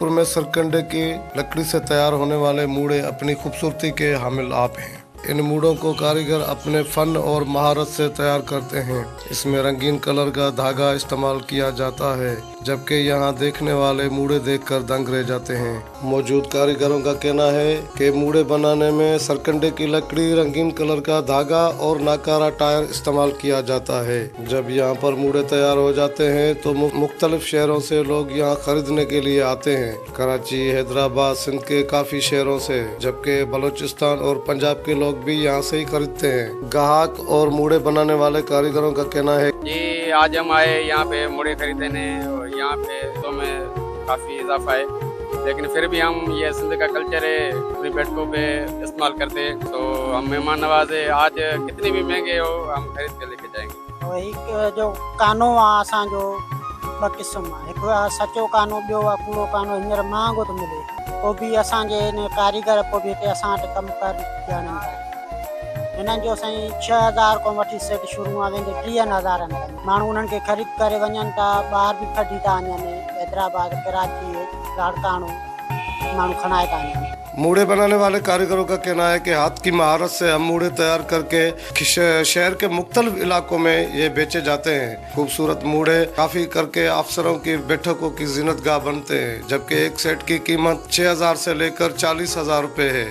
जयपुर में सरकंडे की लकड़ी से तैयार होने वाले मूड़े अपनी खूबसूरती के हामिल आप हैं। इन मूड़ों को कारीगर अपने फन और महारत से तैयार करते हैं। इसमें रंगीन कलर का धागा इस्तेमाल किया जाता है, जबकि यहाँ देखने वाले मूड़े देखकर दंग रह जाते हैं। मौजूद कारीगरों का कहना है कि मूड़े बनाने में सरकंडे की लकड़ी, रंगीन कलर का धागा और नाकारा टायर इस्तेमाल किया जाता है। जब यहाँ पर मूड़े तैयार हो जाते हैं तो मुख्तलिफ शहरों से लोग यहाँ खरीदने के लिए आते हैं। कराची, हैदराबाद, सिंध के काफी शहरों से, जबकि बलूचिस्तान और पंजाब के लोग भी यहाँ से ही खरीदते हैं। ग्राहक और मूड़े बनाने वाले कारीगरों का कहना है जी, आज हम आए यहाँ पे मूड़े खरीदने और यहाँ पे तो में काफ़ी इजाफा है, लेकिन फिर भी हम ये सिंध का कल्चर है, अपनी बैठकों पे इस्तेमाल करते हैं। तो हम मेहमान नवाजे, आज कितने भी महंगे हो हम खरीद के लेके जाएंगे। वही जो कानो आहे असांजो ॿ क़िस्म आहे, हिकु आहे सचो कानो, ॿियो आहे कूड़ो कानो। हींअर महांगो थो मिले, पोइ बि असांजे हिन कारीगर पोइ बि हिते असां वटि कमु कनि ॼाणनि था। हिननि जो साईं 6000 खां वठी सेट शुरू आहे वेंदे 30,000 ताईं। माण्हू उन्हनि खे ख़रीद करे वञनि था, ॿाहिरि बि कढी था वञनि, हैदराबाद, कराची, लाड़काणो माण्हू खणाए था वञनि। मूड़े बनाने वाले कारीगरों का कहना है कि हाथ की महारत से हम मूड़े तैयार करके शहर के मुख्तलिफ इलाकों में ये बेचे जाते हैं। खूबसूरत मूड़े काफी करके अफसरों की बैठकों की जीनतगाह बनते हैं, जबकि एक सेट की कीमत 6000 से लेकर 40,000 रुपए है।